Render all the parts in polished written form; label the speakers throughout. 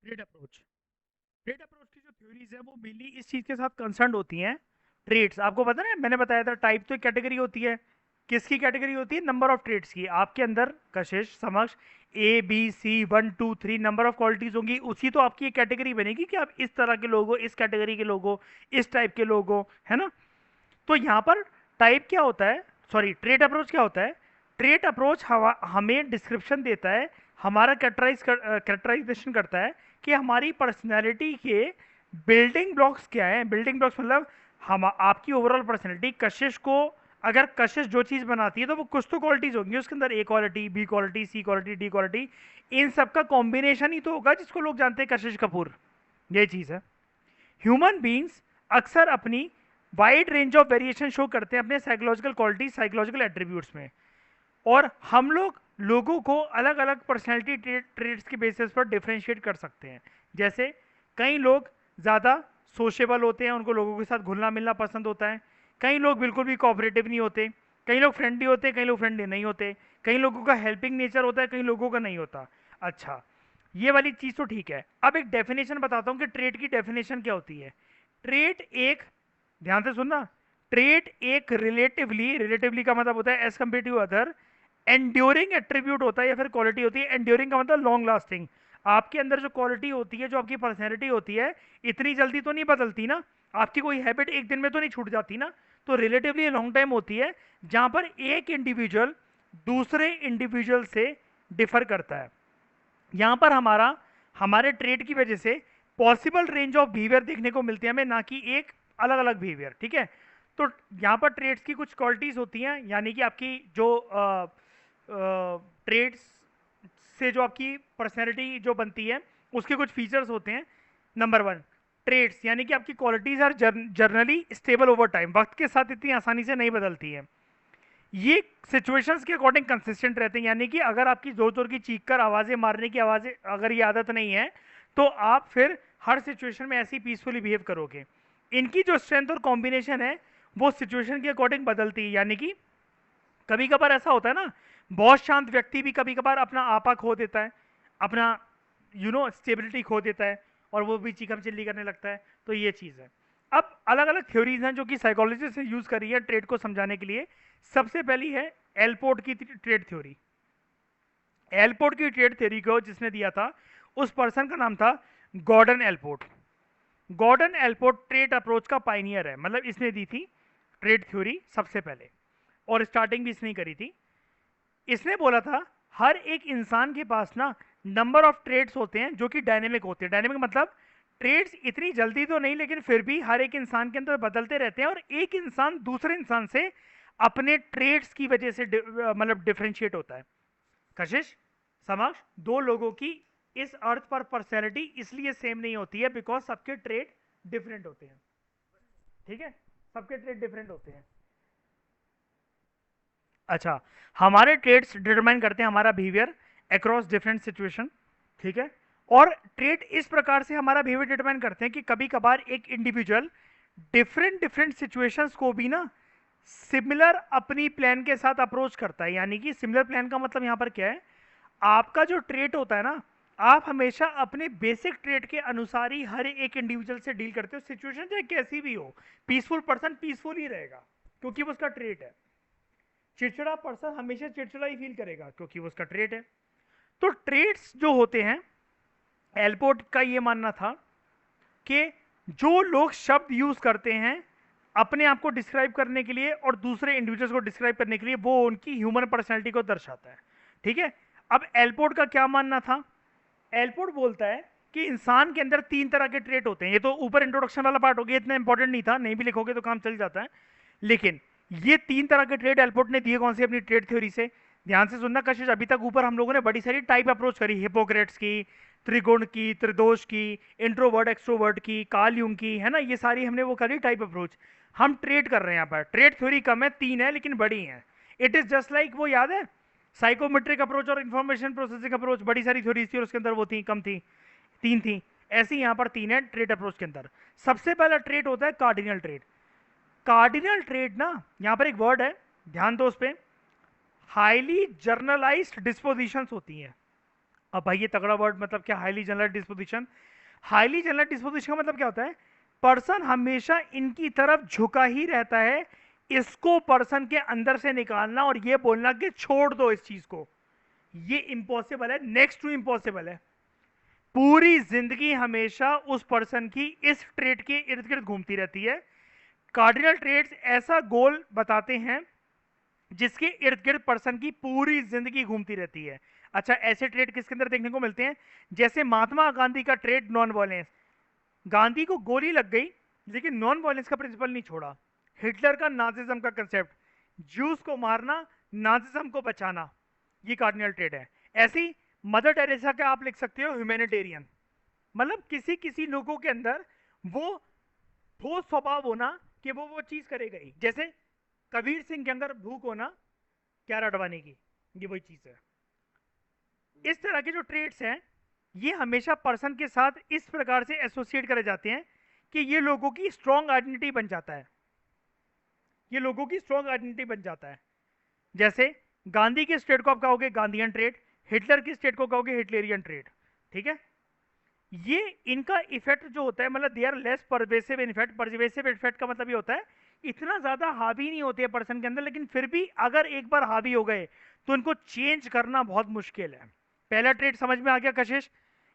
Speaker 1: Trade approach. Trade approach की जो theories है वो मेनली इस चीज के साथ कंसर्न होती हैं। ट्रेड्स आपको पता है ना, मैंने बताया था टाइप तो एक कैटेगरी होती है। किसकी कैटेगरी होती है? नंबर ऑफ ट्रेड्स की। आपके अंदर कशिश समक्ष A B C 1 2 3 number of qualities होंगी, उसी तो आपकी एक कैटेगरी बनेगी कि आप इस तरह के लोग हो, इस कैटेगरी के लोग हो, इस टाइप के लोग हो, है ना। तो यहाँ पर टाइप क्या होता है, सॉरी ट्रेड अप्रोच क्या होता है? ट्रेड अप्रोच हमें डिस्क्रिप्शन देता है, हमारा कैरेक्टराइजेशन करता है कि हमारी पर्सनैलिटी के बिल्डिंग ब्लॉक्स क्या है। बिल्डिंग ब्लॉक्स मतलब हम आपकी ओवरऑल पर्सनैलिटी, कशिश को अगर कशिश जो चीज़ बनाती है तो वो कुछ तो क्वालिटीज़ होंगी उसके अंदर, A quality, B quality, C quality, D quality. इन सब का कॉम्बिनेशन ही तो होगा जिसको लोग जानते हैं कशिश कपूर। ये चीज़ है। ह्यूमन बींग्स अक्सर अपनी wide range of variation show करते हैं अपने साइकोलॉजिकल क्वालिटी, साइकोलॉजिकल एट्रीब्यूट्स में। और हम लोगों को अलग अलग पर्सनैलिटी ट्रेट्स के बेसिस पर डिफ्रेंशिएट कर सकते हैं। जैसे कई लोग ज़्यादा सोशेबल होते हैं, उनको लोगों के साथ घुलना मिलना पसंद होता है। कई लोग बिल्कुल भी कोऑपरेटिव नहीं होते। कई लोग फ्रेंडली होते हैं, कई लोग फ्रेंडली नहीं होते। कई लोगों का हेल्पिंग नेचर होता है, कई लोगों का नहीं होता। अच्छा, ये वाली चीज़ तो ठीक है। अब एक डेफिनेशन बताता हूँ कि ट्रेट की डेफिनेशन क्या होती है। ट्रेट एक, ध्यान से सुनना, ट्रेट एक रिलेटिवली, रिलेटिवली का मतलब होता है as compare to other, enduring attribute होता है या फिर क्वालिटी होती है। एंड्योरिंग का मतलब लॉन्ग लास्टिंग। आपके अंदर जो क्वालिटी होती है, जो आपकी पर्सनैलिटी होती है, इतनी जल्दी तो नहीं बदलती ना। आपकी कोई हैबिट एक दिन में तो नहीं छूट जाती ना। तो रिलेटिवली लॉन्ग टाइम होती है, जहां पर एक इंडिविजुअल दूसरे इंडिविजुअल से डिफर करता है। यहाँ पर हमारे ट्रेड की वजह से पॉसिबल रेंज ऑफ बिहेवियर देखने को मिलती है हमें, ना कि एक अलग अलग बिहेवियर। ठीक है। तो यहाँ पर ट्रेड्स की कुछ क्वालिटीज होती हैं, यानी कि आपकी जो ट्रेड्स से जो आपकी पर्सनैलिटी जो बनती है उसके कुछ फीचर्स होते हैं। नंबर 1, ट्रेड्स यानी कि आपकी qualities are generally stable over time, वक्त के साथ इतनी आसानी से नहीं बदलती हैं। ये सिचुएशंस के अकॉर्डिंग कंसिस्टेंट रहते हैं, यानी कि अगर आपकी जोर जोर की चीख कर आवाजें मारने की आवाजें अगर ये आदत नहीं है, तो आप फिर हर सिचुएशन में ऐसी पीसफुली बिहेव करोगे। इनकी जो स्ट्रेंथ और कॉम्बिनेशन है वो सिचुएशन के अकॉर्डिंग बदलती है। यानी कि कभी कभार ऐसा होता है ना, बहुत शांत व्यक्ति भी कभी कभार अपना आपा खो देता है, अपना स्टेबिलिटी खो देता है, और वो भी चीखम चिल्ली करने लगता है। तो ये चीज़ है। अब अलग अलग थ्योरीज हैं जो कि साइकोलॉजिस्ट ने यूज करी है ट्रेड को समझाने के लिए। सबसे पहली है एलपोर्ट की ट्रेड थ्योरी। एलपोर्ट की ट्रेड थ्योरी को जिसने दिया था, उस पर्सन का नाम था Gordon Allport. Gordon Allport trait approach का पाइनियर है, मतलब इसने दी थी ट्रेड थ्योरी सबसे पहले, और स्टार्टिंग भी इसने करी थी। इसने बोला था हर एक इंसान के पास ना नंबर ऑफ ट्रेड्स होते हैं जो कि डायनेमिक होते हैं। डायनेमिक मतलब ट्रेड्स इतनी जल्दी तो नहीं, लेकिन फिर भी हर एक इंसान के अंदर बदलते रहते हैं, और एक इंसान दूसरे इंसान से अपने ट्रेड्स की वजह से मतलब डिफरेंशिएट होता है। कशिश समक्ष, दो लोगों की इस अर्थ पर पर्सनैलिटी इसलिए सेम नहीं होती है बिकॉज सबके ट्रेड डिफरेंट होते हैं। ठीक है, सबके ट्रेड डिफरेंट होते हैं। अच्छा, हमारे ट्रेड्स डिटरमाइन करते हैं हमारा बिहेवियर अक्रॉस डिफरेंट सिचुएशन। ठीक है। और ट्रेड इस प्रकार से हमारा बिहेवियर डिटरमाइन करते हैं कि कभी कभार एक इंडिविजुअल डिफरेंट डिफरेंट सिचुएशंस को भी ना सिमिलर अपनी प्लान के साथ अप्रोच करता है। यानी कि सिमिलर प्लान का मतलब यहाँ पर क्या है, आपका जो ट्रेट होता है ना, आप हमेशा अपने बेसिक ट्रेट के अनुसार ही हर एक इंडिविजुअल से डील करते हो, सिचुएशन चाहे कैसी भी हो। पीसफुल पर्सन पीसफुल ही रहेगा क्योंकि वो उसका ट्रेट है। चिड़चिड़ा पर्सन हमेशा चिड़चिड़ा ही फील करेगा क्योंकि वो उसका ट्रेट है। तो ट्रेट्स जो होते हैं, एल्पोर्ट का ये मानना था कि जो लोग शब्द यूज करते हैं अपने आप को डिस्क्राइब करने के लिए और दूसरे इंडिविजुअल्स को डिस्क्राइब करने के लिए, वो उनकी ह्यूमन पर्सनैलिटी को दर्शाता है। ठीक है। अब एल्पोर्ट का क्या मानना था? एल्पोर्ट बोलता है कि इंसान के अंदर 3 तरह के ट्रेट होते हैं। ये तो ऊपर इंट्रोडक्शन वाला पार्ट हो गया, इतना इंपॉर्टेंट नहीं था, नहीं भी लिखोगे तो काम चल जाता है। लेकिन ये 3 तरह के ट्रेड एल्पोर्ट ने दिए कौन से अपनी ट्रेड थ्योरी से? ध्यान से सुनना कशिश, अभी तक ऊपर हम लोगों ने बड़ी सारी टाइप अप्रोच करी, हिपोक्रेट्स की, त्रिगुण की, त्रिदोष की, इंट्रोवर्ट एक्सट्रोवर्ट की, कार्ल यूंग की, है ना, ये सारी हमने वो करी टाइप अप्रोच। हम ट्रेड कर रहे हैं यहाँ पर। ट्रेड थ्योरी कम है, 3 है लेकिन बड़ी है। इट इज जस्ट लाइक, वो याद है साइकोमेट्रिक अप्रोच और इंफॉर्मेशन प्रोसेसिंग अप्रोच, बड़ी सारी थ्योरीज थी और उसके अंदर वो थी कम थी, 3 थी। ऐसे ही यहाँ पर 3 है ट्रेड अप्रोच के अंदर। सबसे पहला ट्रेड होता है कार्डिनल ट्रेड। कार्डिनल ट्रेड ना, यहां पर एक वर्ड है, ध्यान दो उस पर, हाईली जर्नलाइज्ड डिस्पोजिशंस होती हैं। अब भाई ये तगड़ा वर्ड मतलब क्या, highly general disposition. Highly general disposition का मतलब क्या होता है, पर्सन हमेशा इनकी तरफ झुका ही रहता है, इसको पर्सन के अंदर से निकालना और ये बोलना कि छोड़ दो इस चीज को, ये इम्पॉसिबल है, नेक्स्ट टू इम्पॉसिबल है। पूरी जिंदगी हमेशा उस पर्सन की इस ट्रेट के इर्द गिर्द घूमती रहती है। कार्डिनल ट्रेट्स ऐसा गोल बताते हैं जिसके इर्द गिर्द पर्सन की पूरी जिंदगी घूमती रहती है। अच्छा, ऐसे ट्रेड किसके अंदर देखने को मिलते हैं, जैसे महात्मा गांधी का ट्रेड नॉन वायलेंस। गांधी को गोली लग गई लेकिन नॉन वायलेंस का प्रिंसिपल नहीं छोड़ा। हिटलर का नाजिज्म का कंसेप्ट, ज्यूस को मारना, नाजिज्म को बचाना, ये कार्डिनल ट्रेड है। ऐसी मदर टेरेसा का आप लिख सकते हो ह्यूमैनिटेरियन, मतलब किसी किसी लोगों के अंदर वो ठोस स्वभाव होना कि वो चीज करेगा ही। जैसे कबीर सिंह के अंदर भूख होना, क्या रटवाने की, ये वही चीज है। इस तरह के जो ट्रेड्स हैं ये हमेशा पर्सन के साथ इस प्रकार से एसोसिएट करे जाते हैं कि ये लोगों की स्ट्रॉन्ग आइडेंटिटी बन जाता है, ये लोगों की स्ट्रॉन्ग आइडेंटिटी बन जाता है। जैसे गांधी के स्टेट को आप कहोगे गांधीयन ट्रेड, हिटलर की स्टेट को कहोगे हिटलेरियन ट्रेड। ठीक है, ये इनका इफेक्ट जो होता है, मतलब they are less pervasive effect. Pervasive effect का मतलब ये होता है इतना ज्यादा हावी नहीं होते पर्सन के अंदर, लेकिन फिर भी अगर एक बार हावी हो गए तो इनको चेंज करना बहुत मुश्किल है। पहला ट्रेड समझ में आ गया कशिश?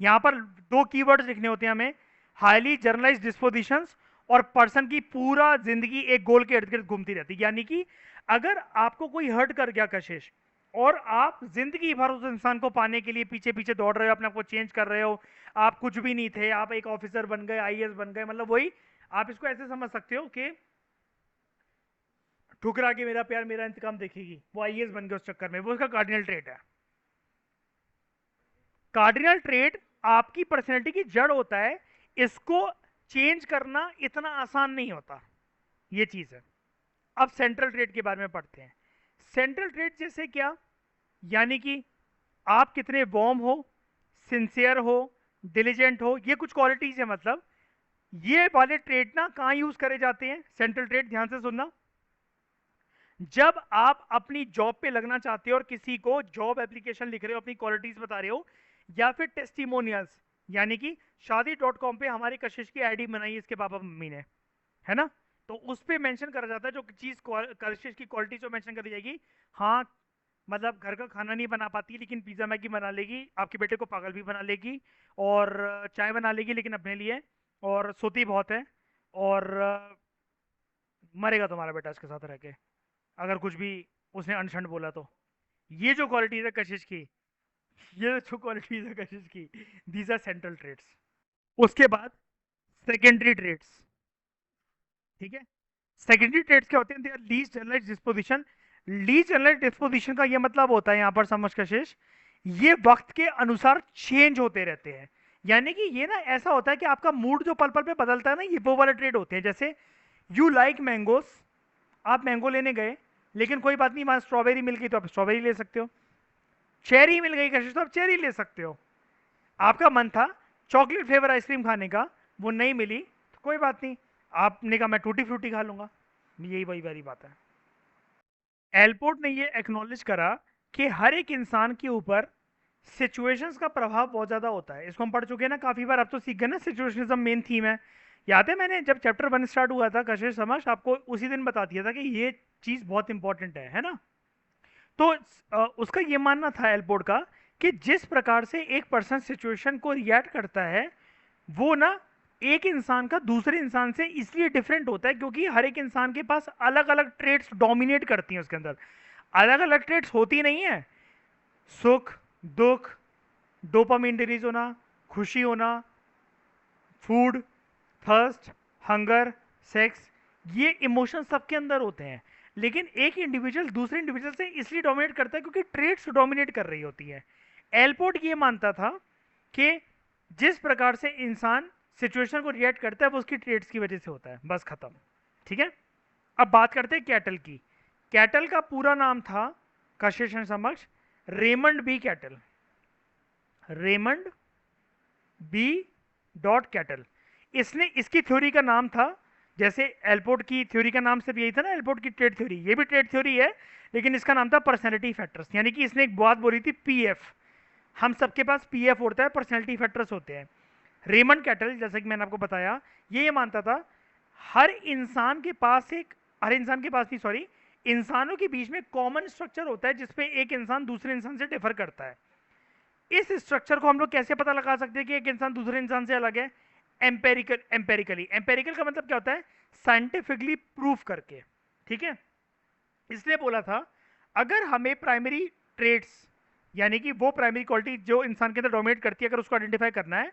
Speaker 1: यहां पर दो कीवर्ड्स लिखने होते हैं हमें, हाईली जर्नलाइज डिस्पोजिशंस और पर्सन की पूरा जिंदगी एक गोल के इर्द गिर्द घूमती रहती है। यानी कि अगर आपको कोई हर्ट कर गया कशिश और आप जिंदगी भर उस इंसान को पाने के लिए पीछे पीछे दौड़ रहे हो, अपने आप को चेंज कर रहे हो, आप कुछ भी नहीं थे, आप एक ऑफिसर बन गए, आईएएस बन गए, मतलब वही आप इसको ऐसे समझ सकते हो कि ठुकरा के मेरा प्यार मेरा इंतकाम देखेगी, वो आईएएस बन गए उस चक्कर में, वो उसका कार्डिनल ट्रेट है। कार्डिनल ट्रेट आपकी पर्सनैलिटी की जड़ होता है, इसको चेंज करना इतना आसान नहीं होता, ये चीज है। अब सेंट्रल ट्रेट के बारे में पढ़ते हैं। सेंट्रल ट्रेट जैसे क्या, यानी कि आप कितने वार्म हो, सिंसियर हो, डिलीजेंट हो, ये कुछ क्वालिटीज है। मतलब ये वाले ट्रेट ना कहां यूज करे जाते हैं, सेंट्रल ट्रेट, ध्यान से सुनना। जब आप अपनी जॉब पे लगना चाहते हो और किसी को जॉब एप्लीकेशन लिख रहे हो, अपनी क्वालिटीज बता रहे हो, या फिर टेस्टिमोनियल्स, यानी कि शादी.com पे हमारी कशिश की आईडी बनाई है इसके पापा मम्मी ने, है ना, तो उस पे मेंशन करा जाता है जो चीज कशिश की क्वालिटी जो मेंशन करी जाएगी। हाँ, मतलब घर का खाना नहीं बना पाती लेकिन पिज्जा मैगी बना लेगी, आपके बेटे को पागल भी बना लेगी, और चाय बना लेगी लेकिन अपने लिए, और सोती बहुत है, और मरेगा तुम्हारा बेटा इसके साथ रह के अगर कुछ भी उसने अनशंड बोला तो। ये जो क्वालिटीज है कशिश की, ये जो क्वालिटीज है कशिश की, दीज आर सेंट्रल ट्रेट्स। उसके बाद सेकेंडरी ट्रेट्स। ठीक है, सेकेंडरी ट्रेट्स क्या होते हैं, they are least generalized disposition. Least generalized disposition का ये मतलब होता है यहां पर समझ कशिश, ये वक्त के अनुसार चेंज होते रहते हैं। यानी कि ये ना ऐसा होता है कि आपका मूड जो पल पल पे बदलता है ना, ये वो वाले ट्रेड होते हैं। जैसे यू लाइक मैंगोस, आप मैंगो लेने गए लेकिन कोई बात नहीं, वहां स्ट्रॉबेरी मिल गई तो आप स्ट्रॉबेरी ले सकते हो, चेरी मिल गई कशिश तो आप चेरी ले सकते हो। आपका मन था चॉकलेट फ्लेवर आइसक्रीम खाने का, वो नहीं मिली तो कोई बात नहीं, आपने कहा मैं टूटी फ्रूटी खा लूंगा, यही वही वाली बात है। एलपोर्ट ने ये एक्नॉलेज करा कि हर एक इंसान के ऊपर सिचुएशंस का प्रभाव बहुत ज़्यादा होता है। इसको हम पढ़ चुके हैं ना काफ़ी बार, अब तो सीख गए ना, सिचुएशनिज्म मेन थीम है। याद है मैंने जब चैप्टर 1 स्टार्ट हुआ था कशिश समझ, आपको उसी दिन बता दिया था कि ये चीज़ बहुत इंपॉर्टेंट है ना। तो उसका ये मानना था एलपोर्ट का कि जिस प्रकार से एक पर्सन सिचुएशन को रिएक्ट करता है, वो ना एक इंसान का दूसरे इंसान से इसलिए डिफरेंट होता है क्योंकि हर एक इंसान के पास अलग अलग ट्रेड्स डोमिनेट करती हैं उसके अंदर। अलग अलग ट्रेड्स होती नहीं है, सुख, दुख, डोपामिन रिलीज होना, खुशी होना, फूड, थर्स्ट, हंगर, सेक्स, ये इमोशन सबके अंदर होते हैं। लेकिन एक इंडिविजुअल दूसरे इंडिविजुअल से इसलिए डोमिनेट करता है क्योंकि ट्रेड्स डोमिनेट कर रही होती है। एलपोर्ट ये मानता था कि जिस प्रकार से इंसान सिचुएशन को रिएक्ट करता है वो उसकी ट्रेड्स की वजह से होता है, बस खत्म। ठीक है, अब बात करते हैं कैटल की। कैटल का पूरा नाम था कशिश समक्ष Raymond B Cattell, Raymond B dot Cattell. इसने, इसकी थ्योरी का नाम था, जैसे एलपोर्ट की थ्योरी का नाम सिर्फ यही था ना, एलपोर्ट की ट्रेड थ्योरी, ये भी ट्रेड थ्योरी है लेकिन इसका नाम था पर्सनैलिटी फैक्टर्स। यानी कि इसने एक बात बोली थी पीएफ, हम सबके पास पीएफ होता है, पर्सनैलिटी फैक्टर्स होते हैं। रेमंड कैटल, जैसे कि मैंने आपको बताया, ये मानता था हर इंसान के पास एक हर इंसान के पास नहीं, सॉरी, इंसानों के बीच में कॉमन स्ट्रक्चर होता है जिसपे एक इंसान दूसरे इंसान से डिफर करता है। इस स्ट्रक्चर को हम लोग कैसे पता लगा सकते हैं कि एक इंसान दूसरे इंसान से अलग है? एम्पेरिकली का मतलब क्या होता है? साइंटिफिकली प्रूफ करके। ठीक है, इसने बोला था अगर हमें प्राइमरी ट्रेड्स, यानी कि वो प्राइमरी क्वालिटी जो इंसान के अंदर डोमिनेट करती है, अगर उसको आइडेंटिफाई करना है,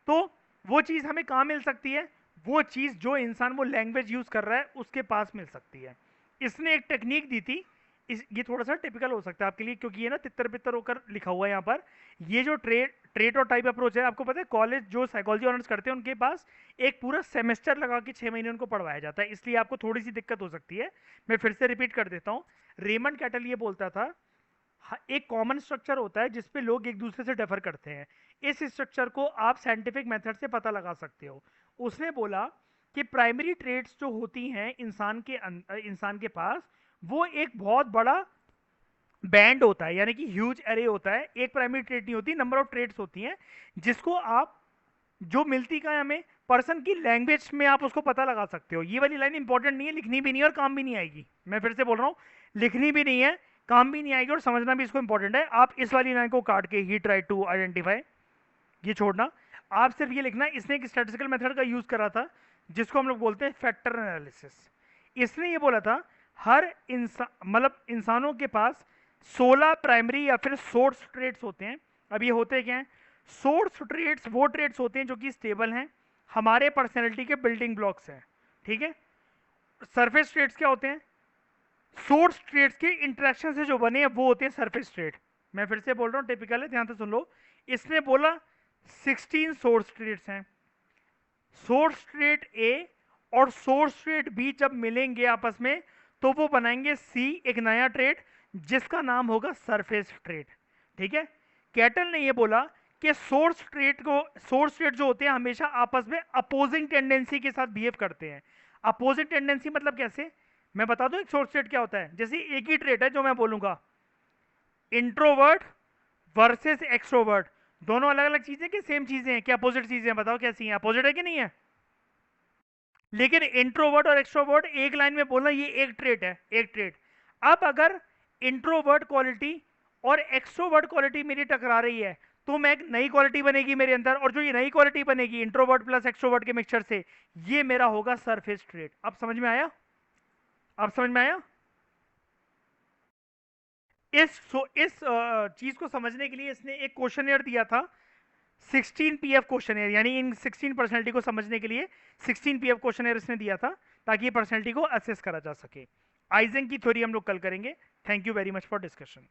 Speaker 1: तो वो चीज़ हमें कहाँ मिल सकती है? वो चीज़ जो इंसान वो लैंग्वेज यूज़ कर रहा है उसके पास मिल सकती है। इसने एक टेक्निक दी थी, ये थोड़ा सा टिपिकल हो सकता है आपके लिए, क्योंकि ये ना तितर बितर होकर लिखा हुआ है यहाँ पर। ये जो ट्रेट और टाइप अप्रोच है, आपको पता है कॉलेज जो साइकोलॉजी ऑनर्स करते हैं उनके पास एक पूरा सेमेस्टर लगा के 6 महीने उनको पढ़वाया जाता है, इसलिए आपको थोड़ी सी दिक्कत हो सकती है। मैं फिर से रिपीट कर देता हूँ। रेमंड कैटल ये बोलता था एक कॉमन स्ट्रक्चर होता है जिसपे लोग एक दूसरे से डिफर करते हैं, इस स्ट्रक्चर को आप साइंटिफिक मेथड से पता लगा सकते हो। उसने बोला कि प्राइमरी ट्रेड्स जो होती हैं इंसान के पास, वो एक बहुत बड़ा बैंड होता है, यानी कि ह्यूज एरे होता है। एक प्राइमरी ट्रेड नहीं होती, नंबर ऑफ ट्रेड्स होती हैं, जिसको आप जो मिलती का है हमें पर्सन की लैंग्वेज में आप उसको पता लगा सकते हो। ये वाली लाइन इंपॉर्टेंट नहीं है, लिखनी भी नहीं है और काम भी नहीं आएगी। मैं फिर से बोल रहा हूँ, लिखनी भी नहीं है, काम भी नहीं आएगी, और समझना भी इसको इंपॉर्टेंट है। आप इस वाली लाइन को काट के ही ट्राई टू आइडेंटिफाई, ये छोड़ना। आप सिर्फ ये लिखना, इसने एक स्टैटिस्टिकल मेथड का यूज करा था जिसको हम लोग बोलते हैं फैक्टर एनालिसिस। इसने ये बोला था हर इंसान, मतलब इंसानों के पास 16 प्राइमरी या फिर सोर्स ट्रेड्स होते हैं। अब ये होते क्या हैं? सोर्स ट्रेड्स वो ट्रेड्स होते हैं जो कि स्टेबल हैं, हमारे पर्सनैलिटी के बिल्डिंग ब्लॉक्स हैं। ठीक है, सरफेस ट्रेड्स क्या होते हैं? सोर्स ट्रेड्स के इंटरेक्शन से जो बने हैं वो होते हैं सरफेस ट्रेड। मैं फिर से बोल रहा हूँ, टिपिकल है, ध्यान से सुन लो। इसने बोला 16 सोर्स ट्रेड्स हैं। सोर्स ट्रेड ए और सोर्स ट्रेड बी जब मिलेंगे आपस में, तो वो बनाएंगे सी, एक नया ट्रेड जिसका नाम होगा सरफेस ट्रेड। ठीक है, कैटल ने ये बोला कि सोर्स ट्रेड जो होते हैं हमेशा आपस में अपोजिंग टेंडेंसी के साथ बिहेव करते हैं। अपोजिंग टेंडेंसी मतलब कैसे? मैं बता दूं एक सोर्स ट्रेड क्या होता है। जैसे एक ही ट्रेड है जो मैं बोलूंगा, इंट्रोवर्ट वर्सेस एक्सट्रोवर्ट, दोनों अलग अलग चीजें कि सेम चीजें हैं? क्या अपोजिट चीजें हैं? बताओ कैसी हैं? अपोजिट है कि नहीं है? लेकिन इंट्रोवर्ट और एक्सट्रोवर्ट एक लाइन में बोलना, ये एक ट्रेट है, एक ट्रेट। अब अगर इंट्रोवर्ट क्वालिटी और एक्सट्रोवर्ट क्वालिटी मेरी टकरा रही है, तो मैं एक नई क्वालिटी बनेगी मेरे अंदर, और जो ये नई क्वालिटी बनेगी इंट्रोवर्ट प्लस एक्सट्रोवर्ट के मिक्सचर से, ये मेरा होगा सरफेस ट्रेट। अब समझ में आया? अब समझ में आया? इस चीज को समझने के लिए इसने एक क्वेश्चनर दिया था, 16 पीएफ क्वेश्चनर, यानी इन 16 पर्सनैलिटी को समझने के लिए 16 पीएफ क्वेश्चनर इसने दिया था, ताकि ये पर्सनैलिटी को असेस करा जा सके। आइजन की थ्योरी हम लोग कल करेंगे। Thank you very much for discussion.